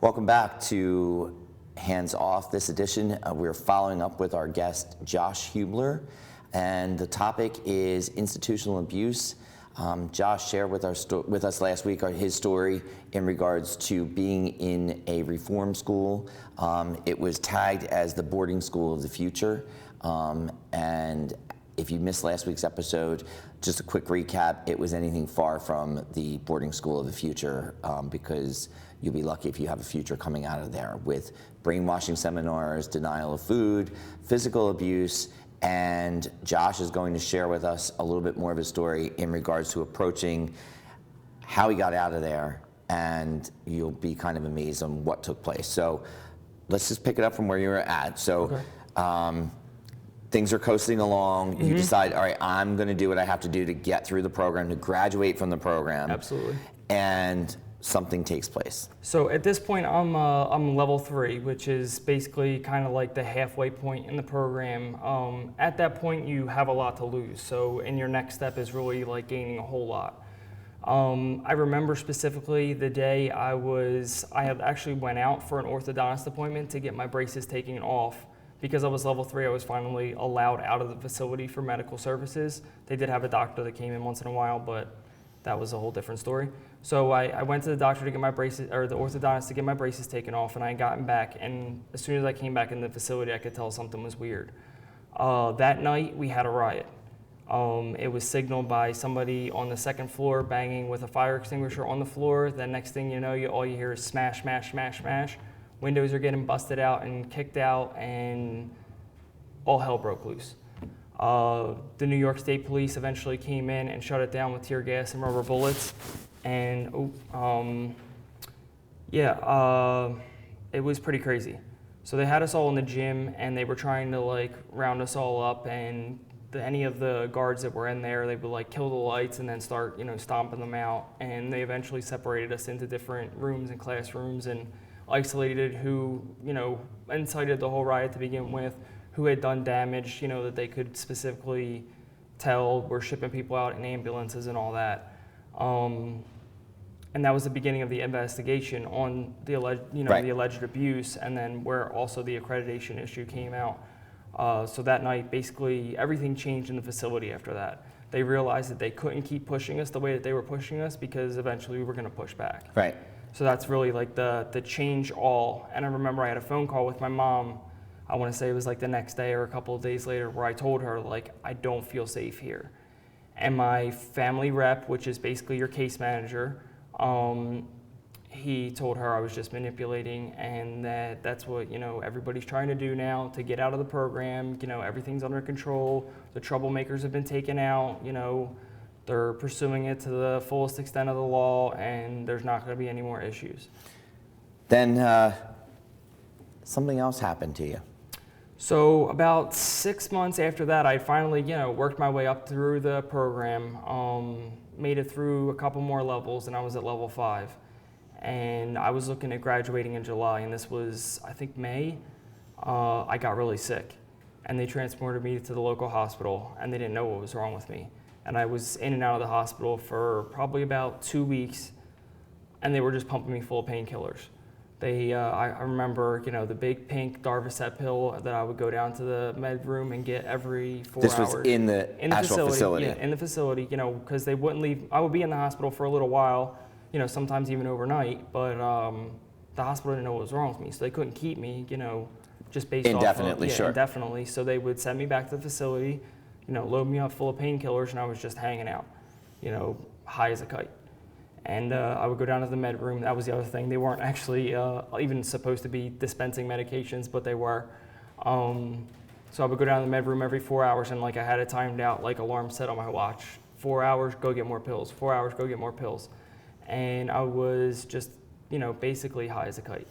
Welcome back to Hands Off. This edition, we're following up with our guest, Josh Hubler, and the topic is institutional abuse. Josh shared with us last week his story in regards to being in a reform school. It was tagged as the boarding school of the future, and if you missed last week's episode, just a quick recap, it was anything far from the boarding school of the future, because you'll be lucky if you have a future coming out of there with brainwashing seminars, denial of food, physical abuse, and Josh is going to share with us a little bit more of his story in regards to approaching how he got out of there, and you'll be kind of amazed on what took place. So let's just pick it up from where you were at. So. Okay. Things are coasting along. Mm-hmm. You decide, all right, I'm going to do what I have to do to get through the program, to graduate from the program. Absolutely. And something takes place. So at this point, I'm level 3, which is basically kind of like the halfway point in the program. At that point, you have a lot to lose. So, and your next step is really like gaining a whole lot. I remember specifically the day I had actually went out for an orthodontist appointment to get my braces taken off. Because I was level 3, I was finally allowed out of the facility for medical services. They did have a doctor that came in once in a while, but that was a whole different story. So I went to the doctor to get my braces, or the orthodontist to get my braces taken off, and I had gotten back, and as soon as I came back in the facility, I could tell something was weird. That night, we had a riot. It was signaled by somebody on the second floor banging with a fire extinguisher on the floor. The next thing you know, all you hear is smash, smash, smash, smash. Windows are getting busted out and kicked out, and all hell broke loose. The New York State Police eventually came in and shut it down with tear gas and rubber bullets. And it was pretty crazy. So they had us all in the gym, and they were trying to like round us all up, and any of the guards that were in there, they would like kill the lights and then start, stomping them out. And they eventually separated us into different rooms and classrooms and isolated who, incited the whole riot to begin with, who had done damage, that they could specifically tell were shipping people out in ambulances and all that. And that was the beginning of the investigation on the alleged, Right. the alleged abuse, and then where also the accreditation issue came out. So that night, basically, everything changed in the facility after that. They realized that they couldn't keep pushing us the way that they were pushing us, because eventually we were going to push back. Right. So that's really like the change all. And I remember I had a phone call with my mom, I want to say it was like the next day or a couple of days later, where I told her, like, I don't feel safe here. And my family rep, which is basically your case manager, he told her I was just manipulating, and that's what, everybody's trying to do now to get out of the program. Everything's under control. The troublemakers have been taken out, They're pursuing it to the fullest extent of the law, and there's not going to be any more issues. Then something else happened to you. So about 6 months after that, I finally, worked my way up through the program, made it through a couple more levels, and I was at level 5. And I was looking at graduating in July, and this was, I think, May. I got really sick, and they transported me to the local hospital, and they didn't know what was wrong with me. And I was in and out of the hospital for probably about 2 weeks, and they were just pumping me full of painkillers. I remember, the big pink Darvocet pill that I would go down to the med room and get every 4 hours. This was in the actual facility? Yeah, in the facility, because they wouldn't leave. I would be in the hospital for a little while, sometimes even overnight, but the hospital didn't know what was wrong with me, so they couldn't keep me, just based indefinitely, off of, sure. Indefinitely. So they would send me back to the facility, load me up full of painkillers, and I was just hanging out, high as a kite. And I would go down to the med room. That was the other thing. They weren't actually even supposed to be dispensing medications, but they were. So I would go down to the med room every 4 hours, and I had it timed out, alarm set on my watch. 4 hours, go get more pills. 4 hours, go get more pills. And I was just, basically high as a kite.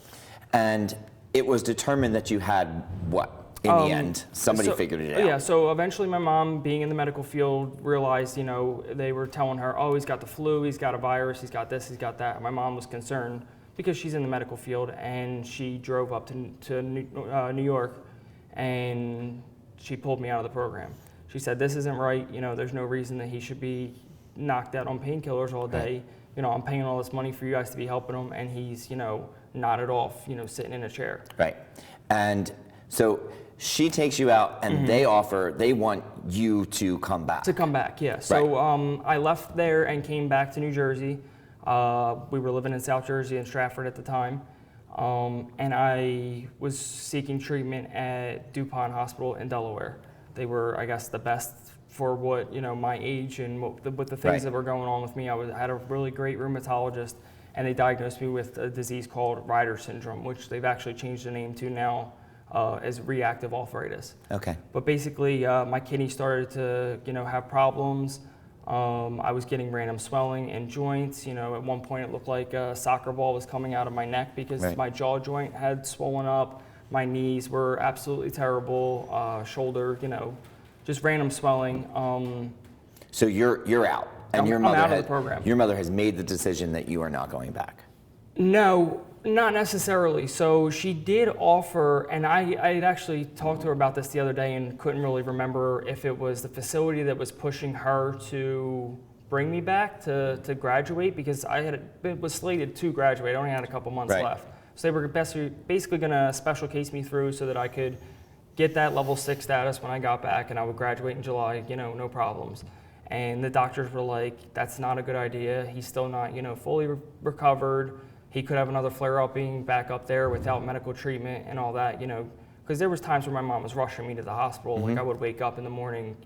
And it was determined that you had what? In the end, somebody figured it out. Yeah, so eventually my mom, being in the medical field, realized, they were telling her, oh, he's got the flu, he's got a virus, he's got this, he's got that. And my mom was concerned because she's in the medical field, and she drove up to New York, and she pulled me out of the program. She said, this isn't right, there's no reason that he should be knocked out on painkillers all day. Right. I'm paying all this money for you guys to be helping him, and he's, nodded off, sitting in a chair. Right. And so she takes you out, and they want you to come back. To come back, yeah. So I left there and came back to New Jersey. We were living in South Jersey in Stratford at the time. And I was seeking treatment at DuPont Hospital in Delaware. They were, I guess, the best for what, my age and what the things that were going on with me. I had a really great rheumatologist, and they diagnosed me with a disease called Riot syndrome, which they've actually changed the name to now as reactive arthritis. Okay. But basically, my kidney started to, have problems. I was getting random swelling in joints. At one point it looked like a soccer ball was coming out of my neck because my jaw joint had swollen up. My knees were absolutely terrible. Shoulder, just random swelling. So you're out, and I'm out of the program. Your mother has made the decision that you are not going back. No, not necessarily. So she did offer, and I had actually talked to her about this the other day and couldn't really remember if it was the facility that was pushing her to bring me back to graduate, because was slated to graduate. I only had a couple months left. So they were basically going to special case me through so that I could get that level 6 status when I got back, and I would graduate in July, no problems. And the doctors were like, that's not a good idea. He's still not, fully recovered. He could have another flare-up being back up there without medical treatment and all that, because there was times where my mom was rushing me to the hospital. Like I would wake up in the morning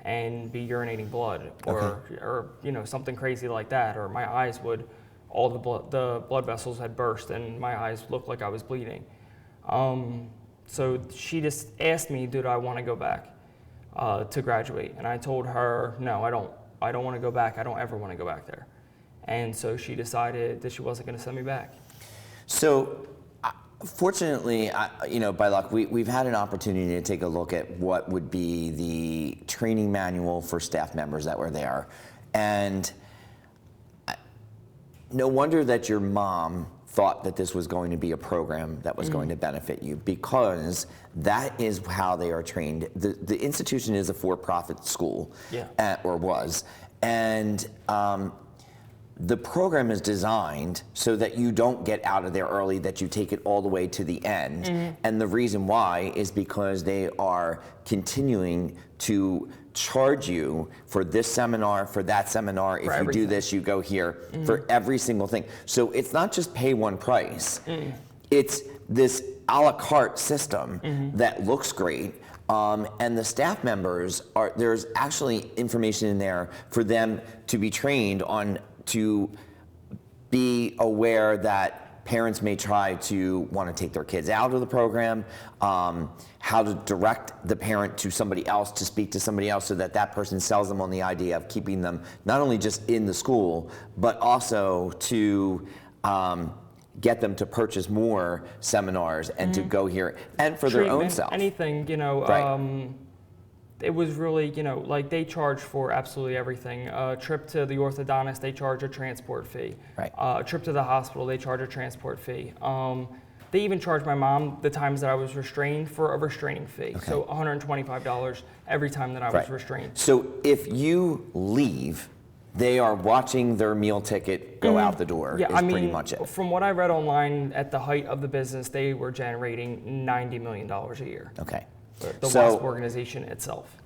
and be urinating blood, or something crazy like that, or my eyes would, all the blood vessels had burst and my eyes looked like I was bleeding. So she just asked me, did I want to go back to graduate? And I told her, no, I don't want to go back. I don't ever want to go back there. And so she decided that she wasn't going to send me back. So, fortunately, by luck, we've had an opportunity to take a look at what would be the training manual for staff members that were there. And no wonder that your mom thought that this was going to be a program that was going to benefit you, because that is how they are trained. The institution is a for-profit school, or was. And the program is designed so that you don't get out of there early, that you take it all the way to the end. And the reason why is because they are continuing to charge you for this seminar, for that seminar. If you do this, you go here, for every single thing. So it's not just pay one price. It's this a la carte system that looks great. And the staff members there's actually information in there for them to be trained on, to be aware that parents may try to want to take their kids out of the program, how to direct the parent to somebody else, to speak to somebody else, so that that person sells them on the idea of keeping them not only just in the school, but also to get them to purchase more seminars and to go here, and for their own self. Anything, it was really, like they charge for absolutely everything. A trip to the orthodontist, they charge a transport fee. A trip to the hospital, they charge a transport fee. They even charged my mom the times that I was restrained for a restraining fee. So $125 every time that I was restrained. So if you leave, they are watching their meal ticket go out the door, pretty much it. From what I read online, at the height of the business, they were generating $90 million a year. Okay. The WASP organization itself.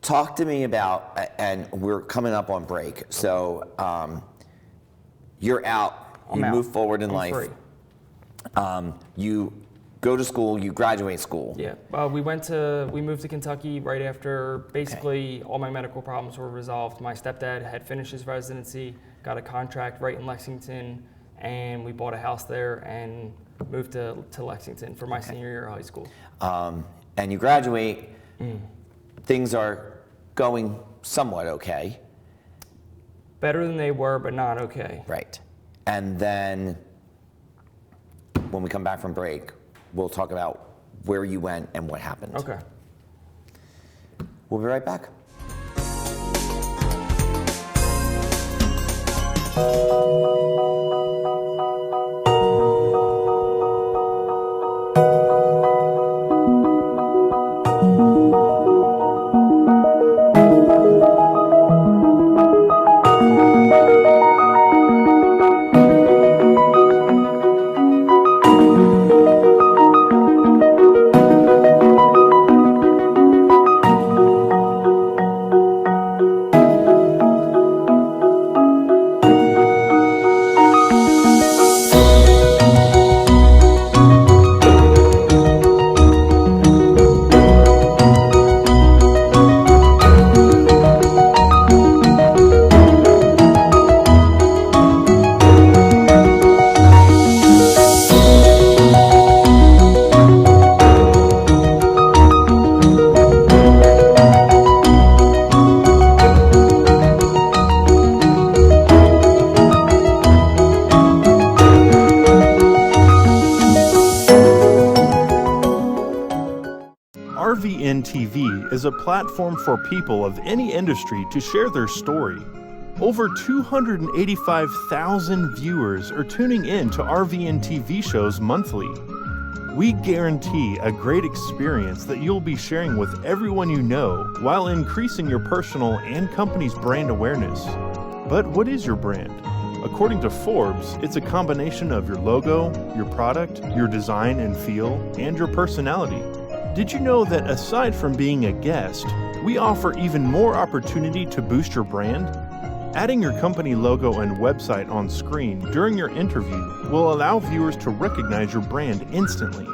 Talk to me about, and we're coming up on break, so you're out, you move forward in life. Free. You go to school, you graduate school. Yeah, we moved to Kentucky right after basically all my medical problems were resolved. My stepdad had finished his residency, got a contract right in Lexington, and we bought a house there and moved to Lexington for my senior year of high school. And you graduate, things are going somewhat okay. Better than they were, but not okay. Right. And then when we come back from break, we'll talk about where you went and what happened. Okay. We'll be right back. VNTV is a platform for people of any industry to share their story. Over 285,000 viewers are tuning in to our VNTV shows monthly. We guarantee a great experience that you'll be sharing with everyone you know while increasing your personal and company's brand awareness. But what is your brand? According to Forbes, it's a combination of your logo, your product, your design and feel, and your personality. Did you know that aside from being a guest, we offer even more opportunity to boost your brand? Adding your company logo and website on screen during your interview will allow viewers to recognize your brand instantly.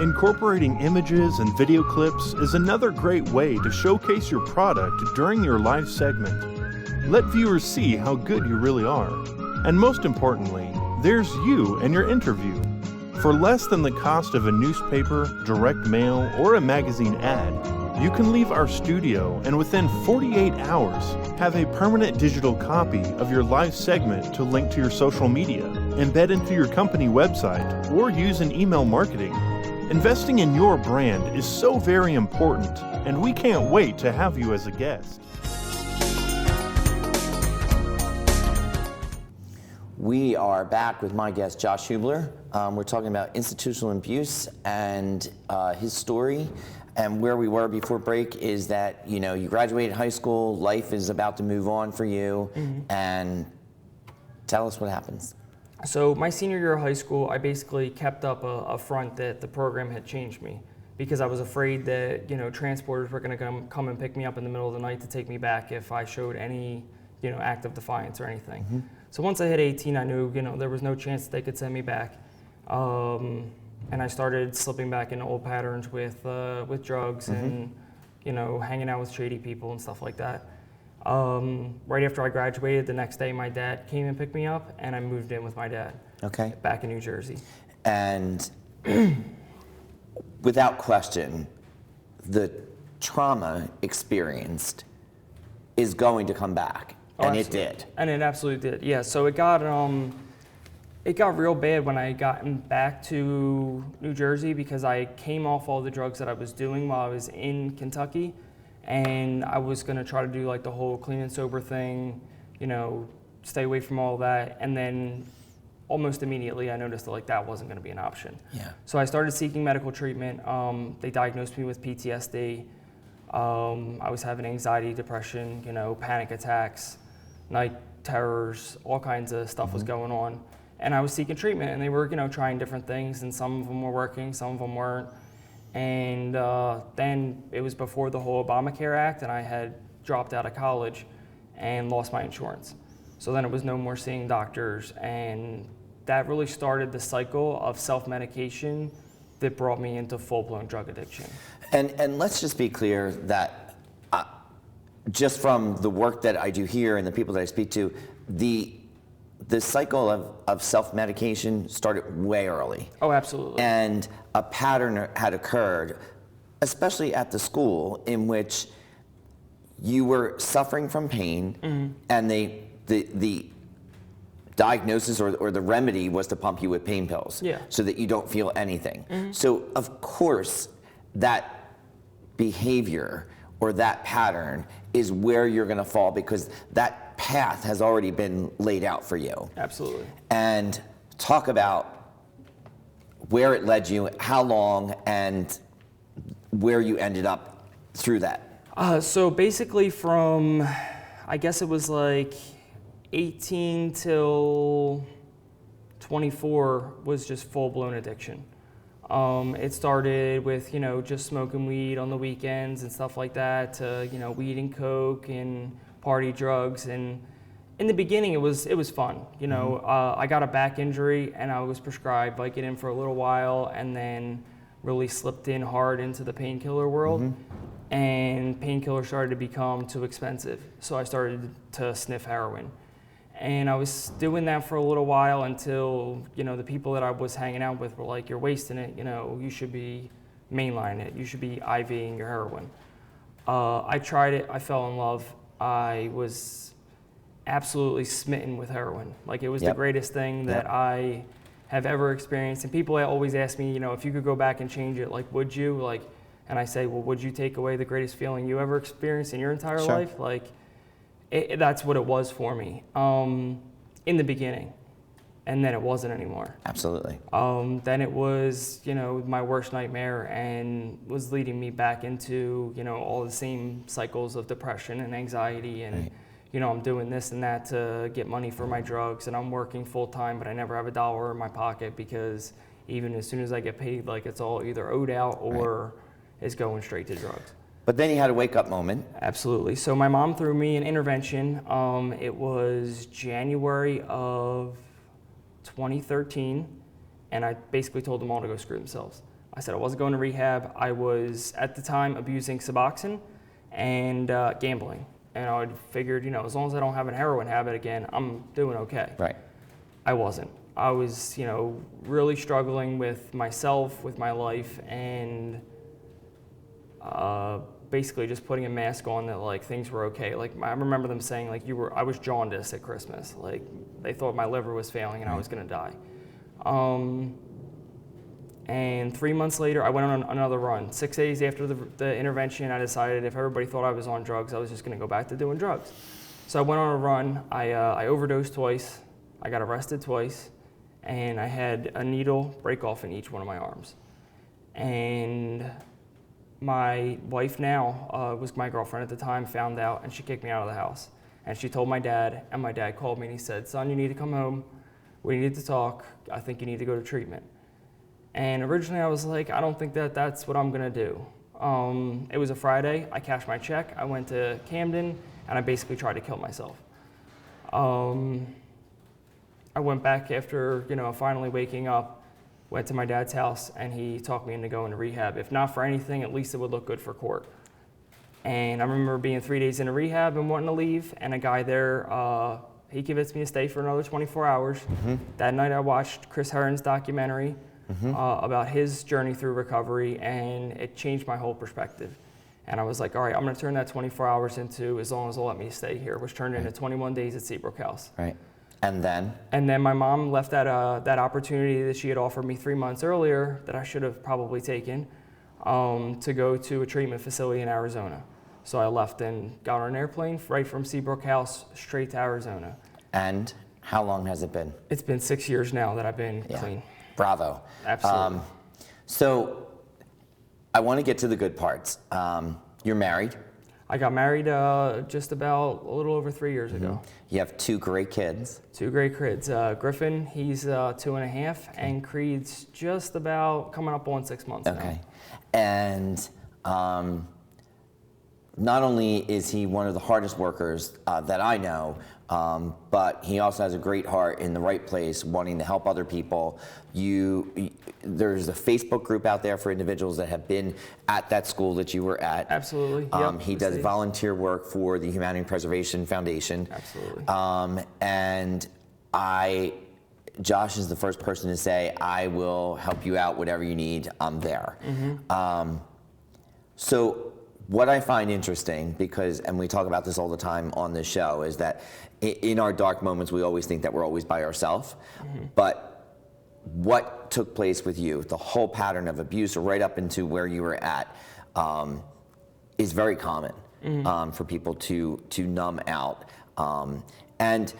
Incorporating images and video clips is another great way to showcase your product during your live segment. Let viewers see how good you really are. And most importantly, there's you and your interview. For less than the cost of a newspaper, direct mail, or a magazine ad, you can leave our studio and within 48 hours have a permanent digital copy of your live segment to link to your social media, embed into your company website, or use in email marketing. Investing in your brand is so very important, and we can't wait to have you as a guest. We are back with my guest, Josh Hubler. We're talking about institutional abuse and his story. And where we were before break is that, you know, you graduated high school, life is about to move on for you, and tell us what happens. So my senior year of high school, I basically kept up a front that the program had changed me because I was afraid that, you know, transporters were going to come and pick me up in the middle of the night to take me back if I showed any, you know, act of defiance or anything. So once I hit 18, I knew, you know, there was no chance that they could send me back. And I started slipping back into old patterns with drugs and, you know, hanging out with shady people and stuff like that. Right after I graduated, the next day my dad came and picked me up, and I moved in with my dad. Okay. Back in New Jersey. And without question, the trauma experienced is going to come back, and it did. And it absolutely did. Yeah. So it got real bad when I got back to New Jersey because I came off all the drugs that I was doing while I was in Kentucky, and I was gonna try to do like the whole clean and sober thing, you know, stay away from all that, and then almost immediately I noticed that like that wasn't gonna be an option. Yeah. So I started seeking medical treatment. They diagnosed me with PTSD. I was having anxiety, depression, you know, panic attacks, night terrors, all kinds of stuff was going on. And I was seeking treatment, and they were, you know, trying different things, and some of them were working, some of them weren't. And then it was before the whole Obamacare Act, and I had dropped out of college and lost my insurance. So then it was no more seeing doctors, and that really started the cycle of self-medication that brought me into full-blown drug addiction. And let's just be clear that just from the work that I do here and the people that I speak to, the cycle of self-medication started way early. Oh, absolutely. And a pattern had occurred, especially at the school, in which you were suffering from pain, and the diagnosis or the remedy was to pump you with pain pills, so that you don't feel anything. So of course, that behavior or that pattern is where you're going to fall, because that path has already been laid out for you. Absolutely. And talk about where it led you, how long, and where you ended up through that. So basically from, I guess it was like 18 till 24 was just full-blown addiction. It started with, you know, just smoking weed on the weekends and stuff like that, to, you know, weed and coke and party drugs. And in the beginning, it was fun. You know, I got a back injury, and I was prescribed Vicodin for a little while, and then really slipped in hard into the painkiller world. And painkillers started to become too expensive, so I started to sniff heroin. And I was doing that for a little while until, you know, the people that I was hanging out with were like, you're wasting it, you know, you should be mainlining it, you should be IVing your heroin. I tried it, I fell in love. I was absolutely smitten with heroin. Like, it was the greatest thing that I have ever experienced. And people always ask me, you know, if you could go back and change it, like, would you? Like, and I say, well, would you take away the greatest feeling you ever experienced in your entire life? Like, that's what it was for me in the beginning. And then it wasn't anymore. Absolutely. Then it was, my worst nightmare, and was leading me back into, all the same cycles of depression and anxiety, and I'm doing this and that to get money for my drugs, and I'm working full time, but I never have a dollar in my pocket, because even as soon as I get paid, like, it's all either owed out or is going straight to drugs. But then you had a wake up moment. Absolutely. So my mom threw me an intervention. It was January of 2013, and I basically told them all to go screw themselves. I said I wasn't going to rehab. I was, at the time, abusing Suboxone and gambling. And I figured, as long as I don't have a heroin habit again, I'm doing okay. Right. I wasn't. I was, really struggling with myself, with my life, and basically just putting a mask on that, like, things were okay. Like, I remember them saying, like, I was jaundiced at Christmas. Like, they thought my liver was failing and I was gonna die. And 3 months later, I went on another run. 6 days after the intervention, I decided if everybody thought I was on drugs, I was just gonna go back to doing drugs. So I went on a run. I overdosed twice. I got arrested twice. And I had a needle break off in each one of my arms. And my wife now, was my girlfriend at the time, found out, and she kicked me out of the house. And she told my dad, and my dad called me and he said, son, you need to come home. We need to talk. I think you need to go to treatment. And originally I was like, I don't think that's what I'm gonna do. It was a Friday. I cashed my check. I went to Camden, and I basically tried to kill myself. I went back after, finally waking up, went to my dad's house, and he talked me into going to rehab. If not for anything, at least it would look good for court. And I remember being 3 days into rehab and wanting to leave, and a guy there, he convinced me to stay for another 24 hours. Mm-hmm. That night I watched Chris Herron's documentary about his journey through recovery, and it changed my whole perspective. And I was like, all right, I'm gonna turn that 24 hours into as long as they'll let me stay here, which turned into 21 days at Seabrook House. Right. And then? And then my mom left that opportunity that she had offered me 3 months earlier, that I should have probably taken, to go to a treatment facility in Arizona. So I left and got on an airplane right from Seabrook House straight to Arizona. And how long has it been? It's been 6 years now that I've been clean. Bravo. Absolutely. So I want to get to the good parts. You're married. I got married just about a little over 3 years ago. You have two great kids. Two great kids. Griffin, he's 2.5, and Creed's just about coming up on 6 months now. Okay. And not only is he one of the hardest workers that I know, but he also has a great heart in the right place, wanting to help other people. There's a Facebook group out there for individuals that have been at that school that you were at. Absolutely. Yep, he does volunteer work for the Humanity Preservation Foundation. Absolutely. And Josh is the first person to say, I will help you out, whatever you need, I'm there. Mm-hmm. So what I find interesting, and we talk about this all the time on this show, is that in our dark moments, we always think that we're always by ourselves. Mm-hmm. But what took place with you, the whole pattern of abuse right up into where you were at, is very common for people to numb out. And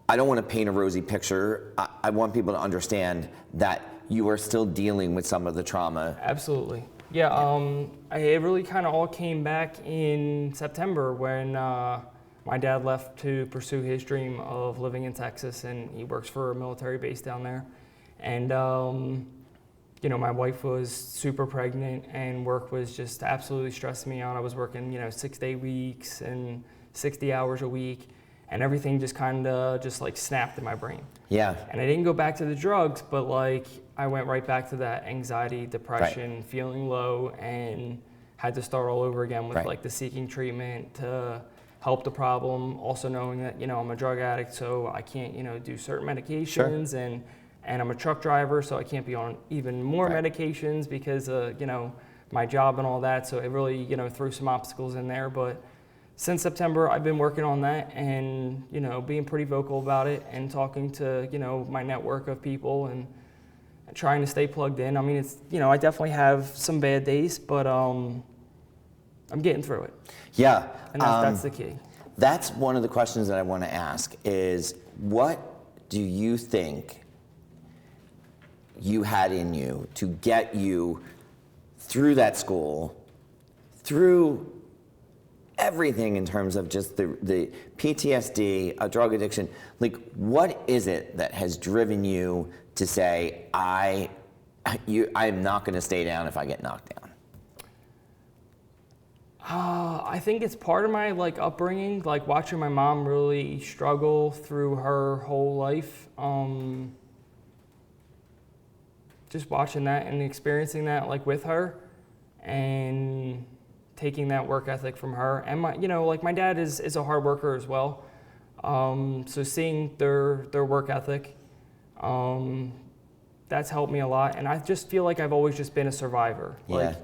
I don't want to paint a rosy picture. I want people to understand that you are still dealing with some of the trauma. Absolutely. Yeah, it really kind of all came back in September when my dad left to pursue his dream of living in Texas, and he works for a military base down there. And, my wife was super pregnant, and work was just absolutely stressing me out. I was working, 6-day weeks and 60 hours a week, and everything just kind of snapped in my brain. Yeah. And I didn't go back to the drugs, but I went right back to that anxiety, depression, feeling low, and had to start all over again with the seeking treatment to help the problem. Also knowing that, I'm a drug addict, so I can't, do certain medications, and I'm a truck driver, so I can't be on even more medications because my job and all that. So it really, threw some obstacles in there. But since September, I've been working on that and, being pretty vocal about it and talking to, my network of people. trying to stay plugged in. I mean, it's, I definitely have some bad days, but I'm getting through it. Yeah. And that's the key. That's one of the questions that I want to ask is, what do you think you had in you to get you through that school, through everything in terms of just the PTSD, a drug addiction? Like, what is it that has driven you to say, I am not going to stay down if I get knocked down? I think it's part of my upbringing, watching my mom really struggle through her whole life. Just watching that and experiencing that with her, and taking that work ethic from her. And my dad is a hard worker as well. So seeing their work ethic, that's helped me a lot. And I just feel like I've always just been a survivor. Yeah.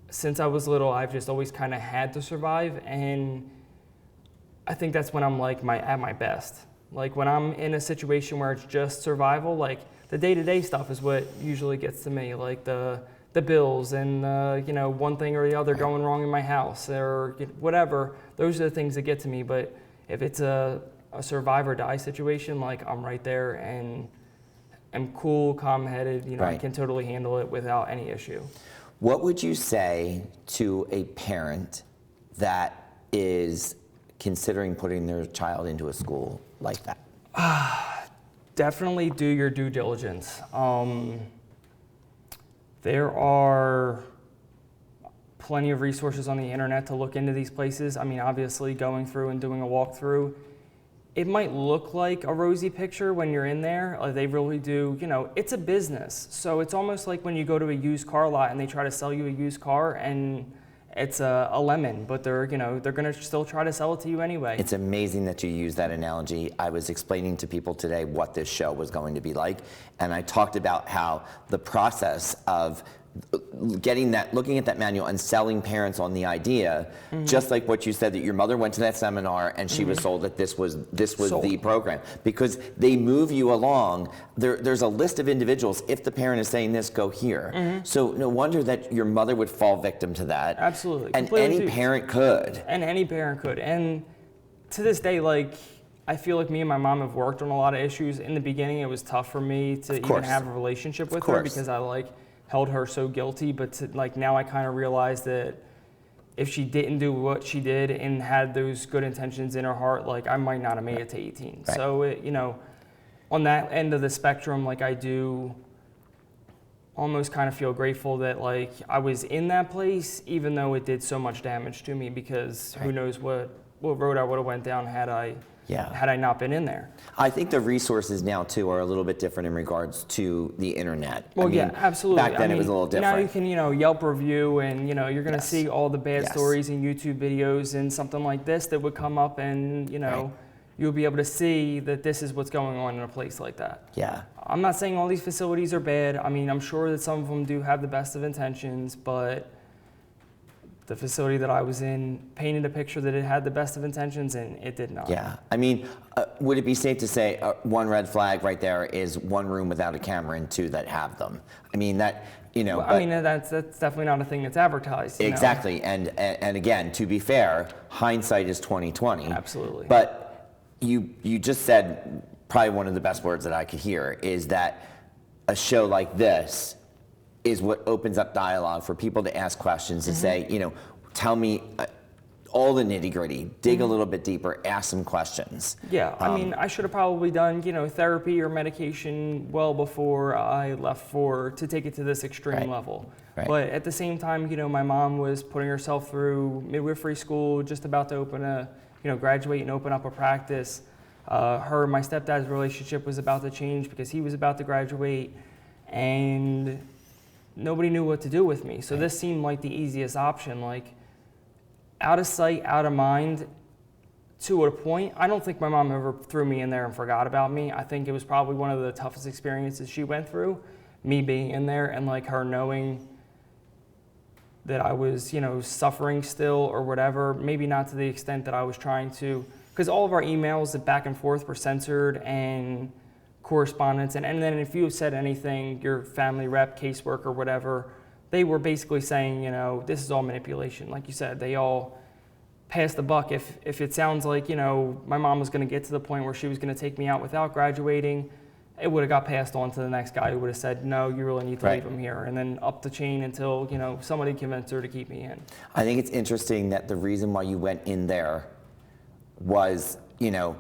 Since I was little, I've just always kind of had to survive, and I think that's when I'm at my best. When I'm in a situation where it's just survival, the day-to-day stuff is what usually gets to me, the bills and one thing or the other going wrong in my house or whatever. Those are the things that get to me. But if it's a survive or die situation, I'm right there and I'm cool, calm-headed. I can totally handle it without any issue. What would you say to a parent that is considering putting their child into a school like that? Definitely do your due diligence. There are plenty of resources on the internet to look into these places. I mean, obviously going through and doing a walkthrough, it might look like a rosy picture when you're in there. They really do, it's a business. So it's almost like when you go to a used car lot and they try to sell you a used car and it's a lemon, but they're gonna still try to sell it to you anyway. It's amazing that you use that analogy. I was explaining to people today what this show was going to be like, and I talked about how the process of looking at that manual and selling parents on the idea, just like what you said, that your mother went to that seminar and she was told that this was the program, because they move you along. There's a list of individuals. If the parent is saying this, go here. So no wonder that your mother would fall victim to that. Absolutely. And any parent could. And any parent could. And to this day, I feel like me and my mom have worked on a lot of issues. In the beginning, it was tough for me to even have a relationship with her because I held her so guilty, but now I kind of realize that if she didn't do what she did and had those good intentions in her heart, I might not have made it to 18. Right. So, on that end of the spectrum, I do almost kind of feel grateful that I was in that place, even though it did so much damage to me, because who knows what road I would have went down had I not been in there. I think the resources now too are a little bit different in regards to the internet. Well, absolutely. Back then it was a little different. Now you can, Yelp review, and you're going to see all the bad stories in YouTube videos and something like this that would come up, and you'll be able to see that this is what's going on in a place like that. Yeah. I'm not saying all these facilities are bad. I mean, I'm sure that some of them do have the best of intentions, but the facility that I was in painted a picture that it had the best of intentions, and it did not. Yeah. I mean, would it be safe to say one red flag right there is one room without a camera and two that have them? I mean, that, Well, I mean, that's definitely not a thing that's advertised. Exactly. And again, to be fair, hindsight is 20/20. Absolutely. But you just said probably one of the best words that I could hear, is that a show like this is what opens up dialogue for people to ask questions and say, tell me all the nitty gritty, dig a little bit deeper, ask some questions. Yeah, I mean, I should have probably done, therapy or medication well before I left to take it to this extreme level. Right. But at the same time, my mom was putting herself through midwifery school, just about to open graduate and open up a practice. Her and my stepdad's relationship was about to change because he was about to graduate, and nobody knew what to do with me. So this seemed like the easiest option, out of sight, out of mind, to a point. I don't think my mom ever threw me in there and forgot about me. I think it was probably one of the toughest experiences she went through, me being in there and her knowing that I was, suffering still or whatever, maybe not to the extent that I was trying to, because all of our emails back and forth were censored and correspondence. And then if you said anything, your family rep, caseworker, whatever, they were basically saying, you know, this is all manipulation. Like you said, they all pass the buck. If it sounds like, you know, my mom was going to get to the point where she was going to take me out without graduating, it would have got passed on to the next guy who would have said, no, you really need to leave him here. And then up the chain until, you know, somebody convinced her to keep me in. I think it's interesting that the reason why you went in there was, you know,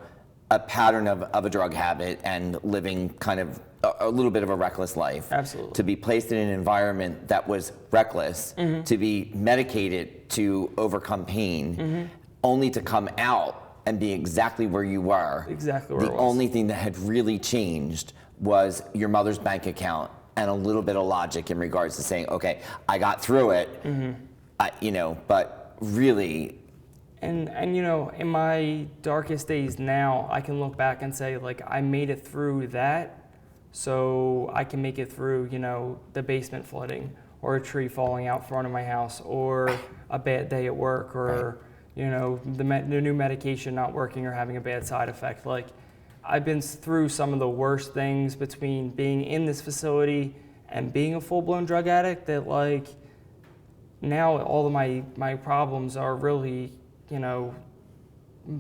a pattern of a drug habit and living kind of a little bit of a reckless life. Absolutely. To be placed in an environment that was reckless, to be medicated to overcome pain, only to come out and be exactly where you were. Exactly where The it was. only thing that had really changed was your mother's bank account and a little bit of logic in regards to saying, okay, I got through it, you know, but really. And you know, in my darkest days now, I can look back and say, like, I made it through that, so I can make it through, you know, the basement flooding, or a tree falling out front of my house, or a bad day at work, or you know, the new medication not working or having a bad side effect. Like, I've been through some of the worst things between being in this facility and being a full-blown drug addict, that like now all of my problems are really, you know,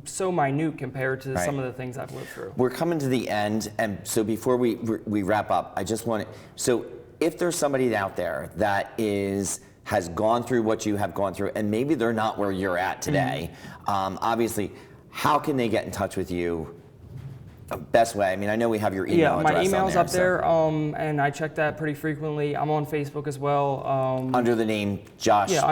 so minute compared to some of the things I've lived through. We're coming to the end, and so before we wrap up, I just want to, so if there's somebody out there that has gone through what you have gone through, and maybe they're not where you're at today, obviously, how can they get in touch with you? Best way, I mean, I know we have your email address. Yeah, my email's on up there, and I check that pretty frequently. I'm on Facebook as well. Under the name Josh? Yeah,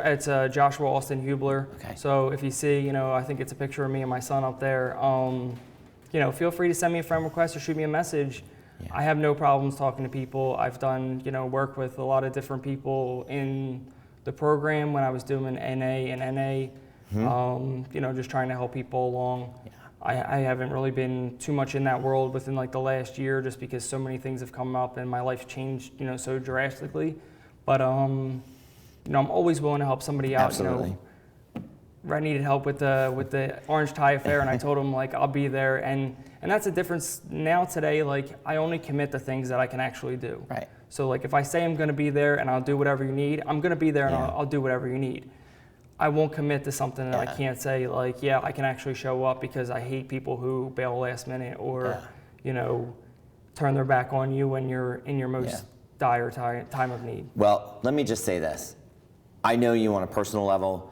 it's Joshua Austin Hubler. Okay. So if you see, you know, I think it's a picture of me and my son up there. You know, feel free to send me a friend request or shoot me a message. Yeah. I have no problems talking to people. I've done, you know, work with a lot of different people in the program when I was doing NA and NA. You know, just trying to help people along. Yeah. I haven't really been too much in that world within like the last year, just because so many things have come up and my life changed, you know, so drastically. But you know, I'm always willing to help somebody out. Absolutely. You know, I needed help with the orange tie affair, and I told him like I'll be there, and that's the difference now today. Like, I only commit to things that I can actually do. Right. So like, if I say I'm going to be there and I'll do whatever you need, I'm going to be there and I'll do whatever you need. I won't commit to something that I can't say, like, yeah, I can actually show up, because I hate people who bail last minute or, you know, turn their back on you when you're in your most dire time of need. Well, let me just say this. I know you on a personal level.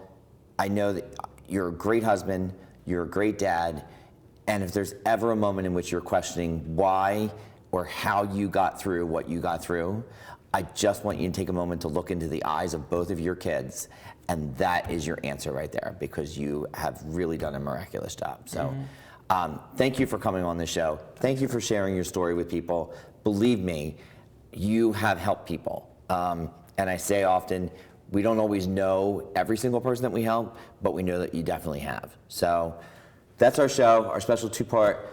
I know that you're a great husband, you're a great dad, and if there's ever a moment in which you're questioning why or how you got through what you got through, I just want you to take a moment to look into the eyes of both of your kids, and that is your answer right there, because you have really done a miraculous job. So thank you for coming on the show. Thank you for sharing your story with people. Believe me, you have helped people. And I say often, we don't always know every single person that we help, but we know that you definitely have. So that's our show, our special two-part.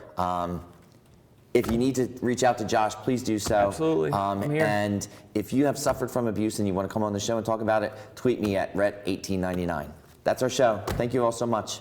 If you need to reach out to Josh, please do so. Absolutely. I'm here. And if you have suffered from abuse and you want to come on the show and talk about it, tweet me at Rhett1899. That's our show. Thank you all so much.